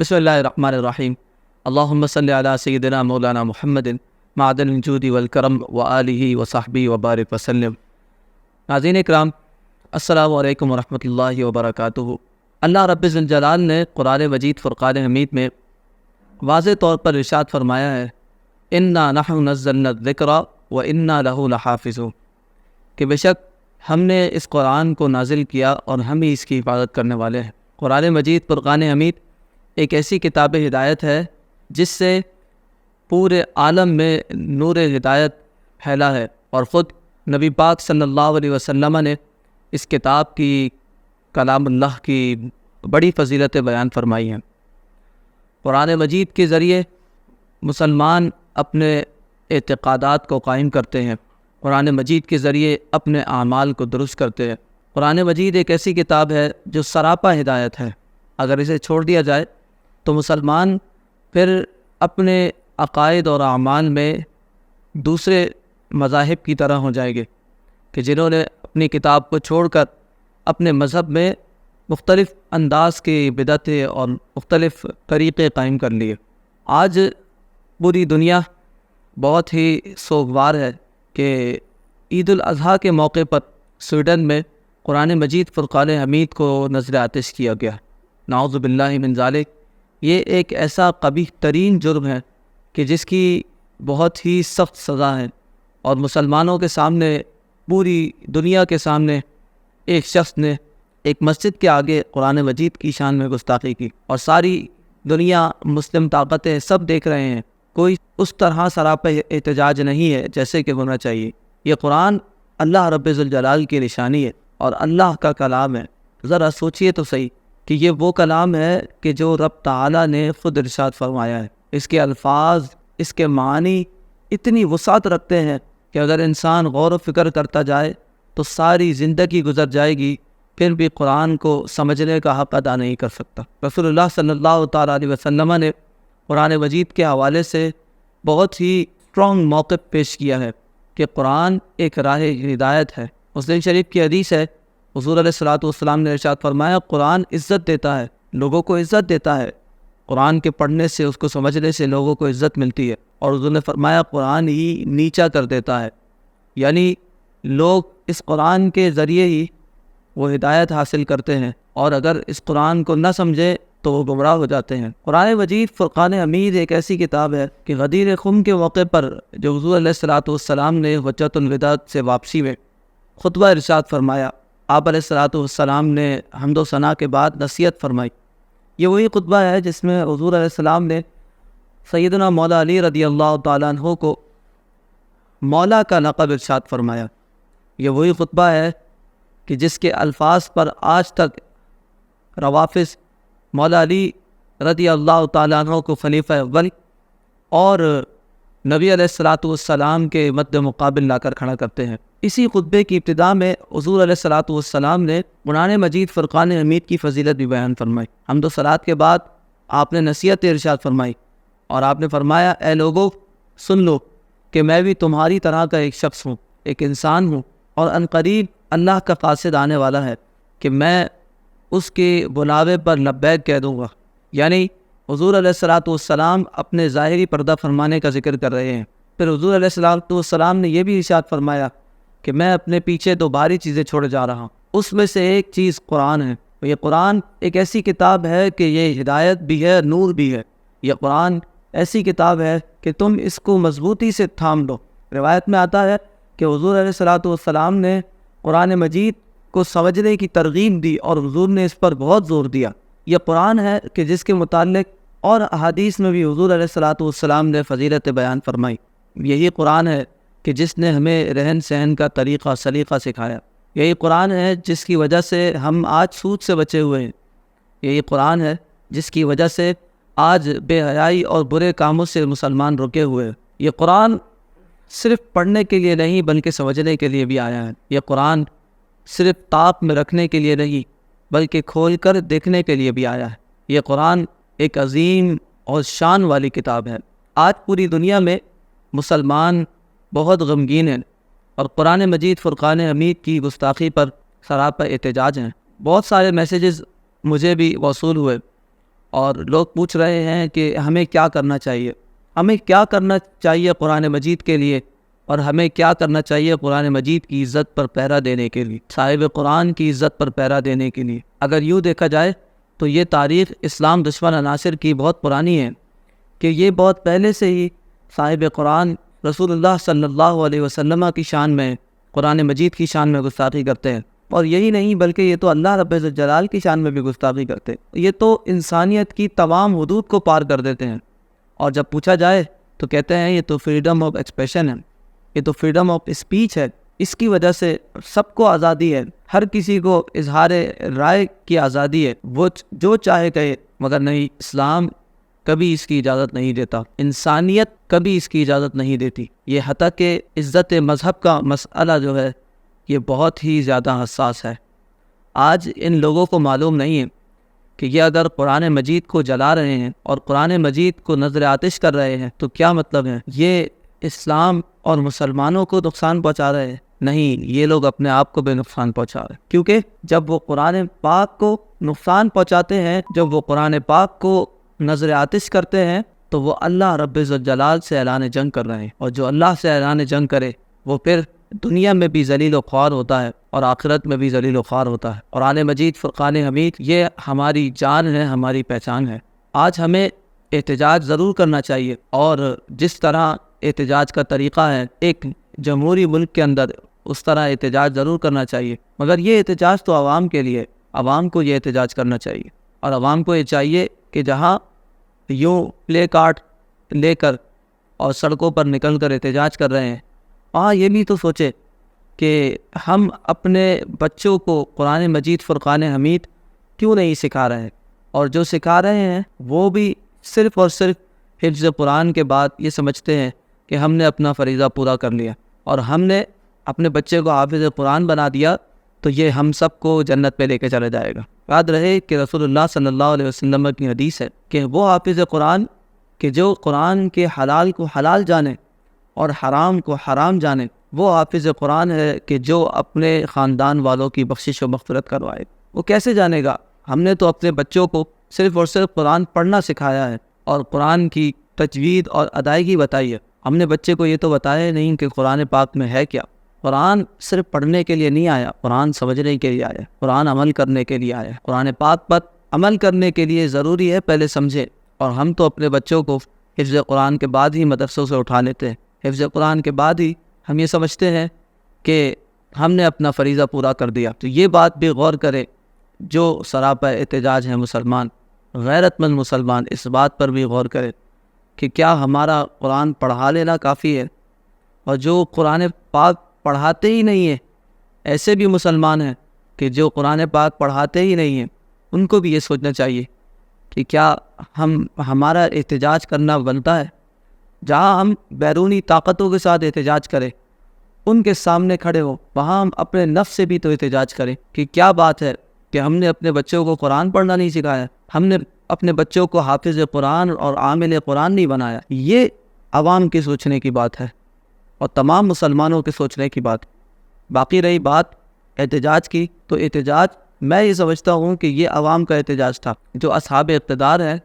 بسم اللہ الرحمن الرحیم اللہم صلی علی سیدنا مولانا محمد معدن الجود والکرم وآلہ وصحبہ وبارک وسلم۔ ناظرین اکرام، السلام علیکم ورحمۃ اللہ وبرکاتہ۔ اللہ رب ذوالجلال نے قرآن مجید فرقان حمید میں واضح طور پر ارشاد فرمایا ہے، انا نحن نزلنا الذکر وانا لہ لحافظون، کہ بے شک ہم نے اس قرآن کو نازل کیا اور ہم ہی اس کی حفاظت کرنے والے ہیں۔ قرآن مجید فرقان حمید ایک ایسی کتاب ہدایت ہے جس سے پورے عالم میں نور ہدایت پھیلا ہے، اور خود نبی پاک صلی اللہ علیہ وسلم نے اس کتاب کی، کلام اللہ کی بڑی فضیلتیں بیان فرمائی ہیں۔ قرآن مجید کے ذریعے مسلمان اپنے اعتقادات کو قائم کرتے ہیں، قرآن مجید کے ذریعے اپنے اعمال کو درست کرتے ہیں۔ قرآن مجید ایک ایسی کتاب ہے جو سراپا ہدایت ہے، اگر اسے چھوڑ دیا جائے تو مسلمان پھر اپنے عقائد اور اعمال میں دوسرے مذاہب کی طرح ہو جائے گے کہ جنہوں نے اپنی کتاب کو چھوڑ کر اپنے مذہب میں مختلف انداز کی بدعتیں اور مختلف طریقے قائم کر لیے۔ آج پوری دنیا بہت ہی سوگوار ہے کہ عید الاضحیٰ کے موقع پر سویڈن میں قرآن مجید فرقان حمید کو نذر آتش کیا گیا۔ نعوذ باللہ من ذالک، یہ ایک ایسا قبیح ترین جرم ہے کہ جس کی بہت ہی سخت سزا ہے، اور مسلمانوں کے سامنے، پوری دنیا کے سامنے ایک شخص نے ایک مسجد کے آگے قرآن مجید کی شان میں گستاخی کی، اور ساری دنیا، مسلم طاقتیں سب دیکھ رہے ہیں۔ کوئی اس طرح سراپا احتجاج نہیں ہے جیسے کہ ہونا چاہیے۔ یہ قرآن اللہ رب ذوالجلال کی نشانی ہے اور اللہ کا کلام ہے۔ ذرا سوچئے تو صحیح کہ یہ وہ کلام ہے کہ جو رب تعالیٰ نے خود ارشاد فرمایا ہے۔ اس کے الفاظ، اس کے معنی اتنی وسعت رکھتے ہیں کہ اگر انسان غور و فکر کرتا جائے تو ساری زندگی گزر جائے گی، پھر بھی قرآن کو سمجھنے کا حق ادا نہیں کر سکتا۔ رسول اللہ صلی اللہ تعالیٰ علیہ وسلم نے قرآن مجید کے حوالے سے بہت ہی اسٹرانگ موقف پیش کیا ہے کہ قرآن ایک راہ ہدایت ہے۔ مسلم شریف کی حدیث ہے، حضور علیہ الصلوۃ والسلام نے ارشاد فرمایا، قرآن عزت دیتا ہے، لوگوں کو عزت دیتا ہے۔ قرآن کے پڑھنے سے، اس کو سمجھنے سے لوگوں کو عزت ملتی ہے، اور حضور نے فرمایا قرآن ہی نیچا کر دیتا ہے، یعنی لوگ اس قرآن کے ذریعے ہی وہ ہدایت حاصل کرتے ہیں، اور اگر اس قرآن کو نہ سمجھے تو وہ گمراہ ہو جاتے ہیں۔ قرآن مجید فرقان حمید ایک ایسی کتاب ہے کہ غدیر خم کے موقع پر جو حضور علیہ الصلوۃ والسلام نے حجۃ الوداع سے واپسی میں خطبہ ارشاد فرمایا، آپ علیہ الصلوۃ والسلام نے حمد و ثنا کے بعد نصیحت فرمائی۔ یہ وہی خطبہ ہے جس میں حضور علیہ السلام نے سیدنا مولا علی رضی اللہ تعالیٰ عنہ کو مولا کا لقب ارشاد فرمایا۔ یہ وہی خطبہ ہے کہ جس کے الفاظ پر آج تک روافض مولا علی رضی اللہ تعالیٰ عنہ کو خلیفہ اول اور نبی علیہ الصلوۃ والسلام کے مد مقابل لا کر کھڑا کرتے ہیں۔ اسی خطبے کی ابتدا میں حضور علیہ الصلوۃ والسلام نے قرآن مجید فرقان حمید کی فضیلت بھی بیان فرمائی۔ حمد و صلوات کے بعد آپ نے نصیحت ارشاد فرمائی، اور آپ نے فرمایا، اے لوگو سن لو کہ میں بھی تمہاری طرح کا ایک شخص ہوں، ایک انسان ہوں، اور عنقریب اللہ کا قاصد آنے والا ہے کہ میں اس کے بلاوے پر لبیک کہہ دوں گا۔ یعنی حضور علیہ الصلوۃ والسلام اپنے ظاہری پردہ فرمانے کا ذکر کر رہے ہیں۔ پھر حضور علیہ الصلوۃ والسلام نے یہ بھی ارشاد فرمایا کہ میں اپنے پیچھے دو بھاری چیزیں چھوڑے جا رہا ہوں، اس میں سے ایک چیز قرآن ہے۔ یہ قرآن ایک ایسی کتاب ہے کہ یہ ہدایت بھی ہے، نور بھی ہے۔ یہ قرآن ایسی کتاب ہے کہ تم اس کو مضبوطی سے تھام لو۔ روایت میں آتا ہے کہ حضور علیہ الصلوۃ والسلام نے قرآن مجید کو سمجھنے کی ترغیب دی، اور حضور نے اس پر بہت زور دیا۔ یہ قرآن ہے کہ جس کے متعلق اور احادیث میں بھی حضور علیہ الصلوۃ والسلام نے فضیلت بیان فرمائی۔ یہی قرآن ہے کہ جس نے ہمیں رہن سہن کا طریقہ، سلیقہ سکھایا۔ یہی قرآن ہے جس کی وجہ سے ہم آج سود سے بچے ہوئے ہیں۔ یہی قرآن ہے جس کی وجہ سے آج بے حیائی اور برے کاموں سے مسلمان رکے ہوئے ہیں۔ یہ قرآن صرف پڑھنے کے لیے نہیں بلکہ سمجھنے کے لیے بھی آیا ہے۔ یہ قرآن صرف طاق میں رکھنے کے لیے نہیں بلکہ کھول کر دیکھنے کے لیے بھی آیا ہے۔ یہ قرآن ایک عظیم اور شان والی کتاب ہے۔ آج پوری دنیا میں مسلمان بہت غمگین ہیں، اور قرآن مجید فرقان حمید کی گستاخی پر سراپا احتجاج ہیں۔ بہت سارے میسیجز مجھے بھی موصول ہوئے اور لوگ پوچھ رہے ہیں کہ ہمیں کیا کرنا چاہیے، ہمیں کیا کرنا چاہیے قرآن مجید کے لیے، اور ہمیں کیا کرنا چاہیے قرآن مجید کی عزت پر پہرا دینے کے لیے، صاحب قرآن کی عزت پر پہرا دینے کے لیے۔ اگر یوں دیکھا جائے تو یہ تاریخ اسلام دشمن عناصر کی بہت پرانی ہے کہ یہ بہت پہلے سے ہی صاحب قرآن رسول اللہ صلی اللہ علیہ وسلم کی شان میں، قرآن مجید کی شان میں گستاخی کرتے ہیں، اور یہی نہیں بلکہ یہ تو اللہ رب الجلال کی شان میں بھی گستاخی کرتے ہیں۔ یہ تو انسانیت کی تمام حدود کو پار کر دیتے ہیں، اور جب پوچھا جائے تو کہتے ہیں یہ تو فریڈم آف ایکسپریشن ہے، یہ تو فریڈم آف اسپیچ ہے، اس کی وجہ سے سب کو آزادی ہے، ہر کسی کو اظہار رائے کی آزادی ہے، وہ جو چاہے کہے، مگر نہیں، اسلام کبھی اس کی اجازت نہیں دیتا، انسانیت کبھی اس کی اجازت نہیں دیتی۔ یہ حتیٰ کہ عزت مذہب کا مسئلہ جو ہے یہ بہت ہی زیادہ حساس ہے۔ آج ان لوگوں کو معلوم نہیں ہے کہ یہ اگر قرآن مجید کو جلا رہے ہیں اور قرآن مجید کو نظر آتش کر رہے ہیں تو کیا مطلب ہے؟ یہ اسلام اور مسلمانوں کو نقصان پہنچا رہے ہیں؟ نہیں، یہ لوگ اپنے آپ کو بھی نقصان پہنچا رہے ہیں، کیونکہ جب وہ قرآن پاک کو نقصان پہنچاتے ہیں، جب وہ قرآن پاک کو نظر آتش کرتے ہیں، تو وہ اللہ رب الجلال سے اعلان جنگ کر رہے ہیں، اور جو اللہ سے اعلان جنگ کرے وہ پھر دنیا میں بھی ذلیل و خوار ہوتا ہے اور آخرت میں بھی ذلیل و خوار ہوتا ہے۔ قرآن مجید فرقان حمید یہ ہماری جان ہے، ہماری پہچان ہے۔ آج ہمیں احتجاج ضرور کرنا چاہیے، اور جس طرح احتجاج کا طریقہ ہے ایک جمہوری ملک کے اندر، اس طرح احتجاج ضرور کرنا چاہیے، مگر یہ احتجاج تو عوام کے لیے، عوام کو یہ احتجاج کرنا چاہیے، اور عوام کو یہ چاہیے کہ جہاں یوں پلے کارڈ لے کر اور سڑکوں پر نکل کر احتجاج کر رہے ہیں، وہاں یہ بھی تو سوچے کہ ہم اپنے بچوں کو قرآن مجید فرقان حمید کیوں نہیں سکھا رہے ہیں، اور جو سکھا رہے ہیں وہ بھی صرف اور صرف حفظ قرآن کے بعد یہ سمجھتے ہیں کہ ہم نے اپنا فریضہ پورا کر لیا اور ہم نے اپنے بچے کو حافظ قرآن بنا دیا تو یہ ہم سب کو جنت پہ لے کے چلا جائے گا۔ یاد رہے کہ رسول اللہ صلی اللہ علیہ وسلم کی حدیث ہے کہ وہ حافظ قرآن کہ جو قرآن کے حلال کو حلال جانے اور حرام کو حرام جانے، وہ حافظ قرآن ہے کہ جو اپنے خاندان والوں کی بخشش و مغفرت کروائے۔ وہ کیسے جانے گا؟ ہم نے تو اپنے بچوں کو صرف اور صرف قرآن پڑھنا سکھایا ہے اور قرآن کی تجوید اور ادائیگی بتائی ہے۔ ہم نے بچے کو یہ تو بتایا نہیں کہ قرآن پاک میں ہے کیا۔ قرآن صرف پڑھنے کے لیے نہیں آیا، قرآن سمجھنے کے لیے آیا، قرآن عمل کرنے کے لیے آیا۔ قرآن پاک پر عمل کرنے کے لیے ضروری ہے پہلے سمجھے، اور ہم تو اپنے بچوں کو حفظ قرآن کے بعد ہی مدرسوں سے اٹھا لیتے ہیں، حفظ قرآن کے بعد ہی ہم یہ سمجھتے ہیں کہ ہم نے اپنا فریضہ پورا کر دیا۔ تو یہ بات بھی غور کرے جو سراپا احتجاج ہیں مسلمان، غیرت مند مسلمان، اس بات پر بھی غور کرے کہ کیا ہمارا قرآن پڑھا لینا کافی ہے؟ اور جو قرآن پاک پڑھاتے ہی نہیں ہیں، ایسے بھی مسلمان ہیں کہ جو قرآن پاک پڑھاتے ہی نہیں ہیں، ان کو بھی یہ سوچنا چاہیے کہ کیا ہمارا احتجاج کرنا بنتا ہے؟ جہاں ہم بیرونی طاقتوں کے ساتھ احتجاج کریں، ان کے سامنے کھڑے ہو، وہاں ہم اپنے نفس سے بھی تو احتجاج کریں کہ کیا بات ہے کہ ہم نے اپنے بچوں کو قرآن پڑھنا نہیں سکھایا، ہم نے اپنے بچوں کو حافظ قرآن اور عامل قرآن نہیں بنایا۔ یہ عوام کے سوچنے کی بات ہے اور تمام مسلمانوں کے سوچنے کی بات۔ باقی رہی بات احتجاج کی، تو احتجاج میں یہ سمجھتا ہوں کہ یہ عوام کا احتجاج تھا۔ جو اصحاب اقتدار ہیں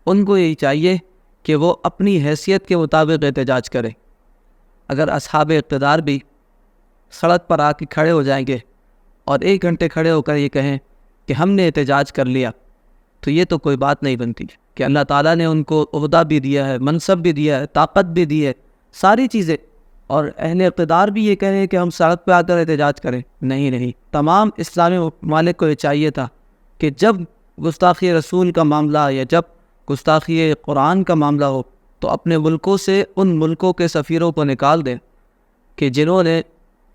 ان کو یہی چاہیے کہ وہ اپنی حیثیت کے مطابق احتجاج کریں۔ اگر اصحاب اقتدار بھی سڑک پر آ کے کھڑے ہو جائیں گے اور 1 گھنٹے کھڑے ہو کر یہ کہیں کہ ہم نے احتجاج کر لیا، تو یہ تو کوئی بات نہیں بنتی کہ اللہ تعالیٰ نے ان کو عہدہ بھی دیا ہے، منصب بھی دیا ہے، طاقت بھی دی ہے، ساری چیزیں، اور اہل اقتدار بھی یہ کہیں کہ ہم سڑک پہ آ کر احتجاج کریں۔ نہیں، تمام اسلامی ممالک کو یہ چاہیے تھا کہ جب گستاخی رسول کا معاملہ یا جب گستاخی قرآن کا معاملہ ہو تو اپنے ملکوں سے ان ملکوں کے سفیروں کو نکال دیں کہ جنہوں نے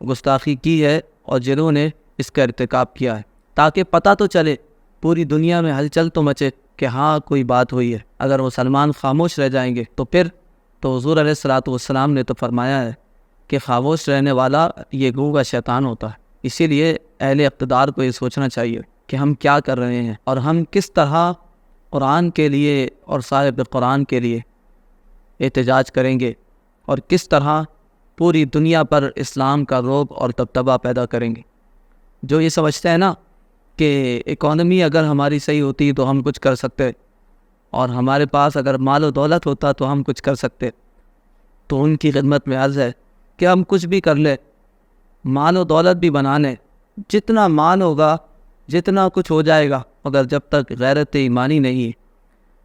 گستاخی کی ہے اور جنہوں نے اس کا ارتکاب کیا ہے، تاکہ پتہ تو چلے، پوری دنیا میں ہلچل تو مچے کہ ہاں کوئی بات ہوئی ہے۔ اگر مسلمان خاموش رہ جائیں گے تو پھر تو حضور علیہ الصلوۃ والسلام نے تو فرمایا ہے کہ خاموش رہنے والا یہ گونگا شیطان ہوتا ہے۔ اسی لیے اہل اقتدار کو یہ سوچنا چاہیے کہ ہم کیا کر رہے ہیں اور ہم کس طرح قرآن کے لیے اور صاحب قرآن کے لیے احتجاج کریں گے، اور کس طرح پوری دنیا پر اسلام کا رعب اور دبدبہ پیدا کریں گے۔ جو یہ سمجھتے ہیں نا کہ اکانومی اگر ہماری صحیح ہوتی تو ہم کچھ کر سکتے، اور ہمارے پاس اگر مال و دولت ہوتا تو ہم کچھ کر سکتے، تو ان کی خدمت میں عرض ہے کہ ہم کچھ بھی کر لیں، مال و دولت بھی بنا لیں، جتنا مال ہوگا، جتنا کچھ ہو جائے گا، مگر جب تک غیرت ایمانی نہیں ہے،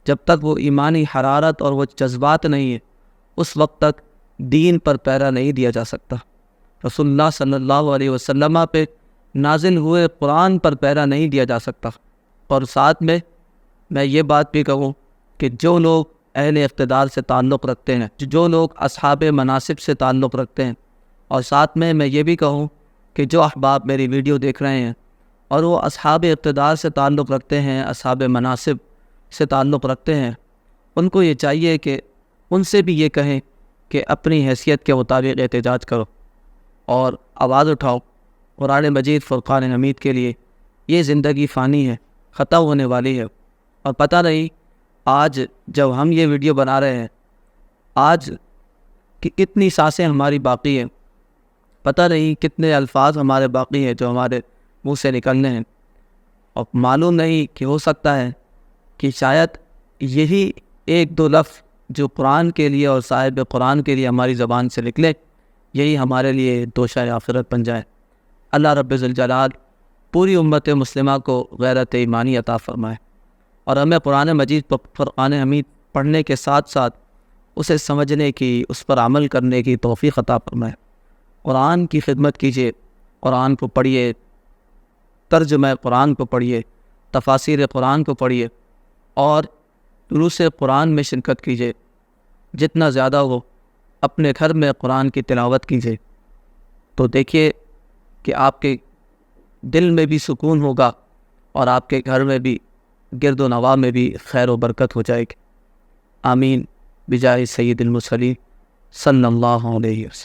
جب تک وہ ایمانی حرارت اور وہ جذبات نہیں ہے، اس وقت تک دین پر پیرا نہیں دیا جا سکتا۔ رسول اللہ صلی اللہ علیہ وسلم پہ نازل ہوئے قرآن پر پیرا نہیں دیا جا سکتا۔ اور ساتھ میں یہ بات بھی کہوں کہ جو لوگ اہل اقتدار سے تعلق رکھتے ہیں، جو لوگ اصحاب مناصب سے تعلق رکھتے ہیں، اور ساتھ میں یہ بھی کہوں کہ جو احباب میری ویڈیو دیکھ رہے ہیں اور وہ اصحاب اقتدار سے تعلق رکھتے ہیں، اصحاب مناصب سے تعلق رکھتے ہیں، ان کو یہ چاہیے کہ ان سے بھی یہ کہیں کہ اپنی حیثیت کے مطابق احتجاج کرو اور آواز اٹھاؤ۔ قرآن مجید فرقان حمید کے لیے یہ زندگی فانی ہے، ختم ہونے والی ہے، اور پتہ نہیں آج جب ہم یہ ویڈیو بنا رہے ہیں، آج کتنی سانسیں ہماری باقی ہیں، پتہ نہیں کتنے الفاظ ہمارے باقی ہیں جو ہمارے منہ سے نکلنے ہیں، اور معلوم نہیں کہ ہو سکتا ہے کہ شاید یہی ایک دو لفظ جو قرآن کے لیے اور صاحب قرآن کے لیے ہماری زبان سے نکلے، یہی ہمارے لیے دوشہ آخرت بن جائے۔ اللہ رب ذوالجلال پوری امت مسلمہ کو غیرت ایمانی عطا فرمائے، اور ہمیں قرآن مجید فرقان حمید پڑھنے کے ساتھ ساتھ اسے سمجھنے کی، اس پر عمل کرنے کی توفیق عطا فرمائے۔ قرآن کی خدمت کیجیے، قرآن کو پڑھیے، ترجمہ قرآن کو پڑھیے، تفاسیر قرآن کو پڑھیے، اور دروس قرآن میں شرکت کیجیے، جتنا زیادہ ہو اپنے گھر میں قرآن کی تلاوت کیجیے، تو دیکھیے کہ آپ کے دل میں بھی سکون ہوگا اور آپ کے گھر میں بھی، گرد و نواح میں بھی خیر و برکت ہو جائے گی۔ آمین بجاہ سید المرسلین صلی اللہ علیہ وسلم۔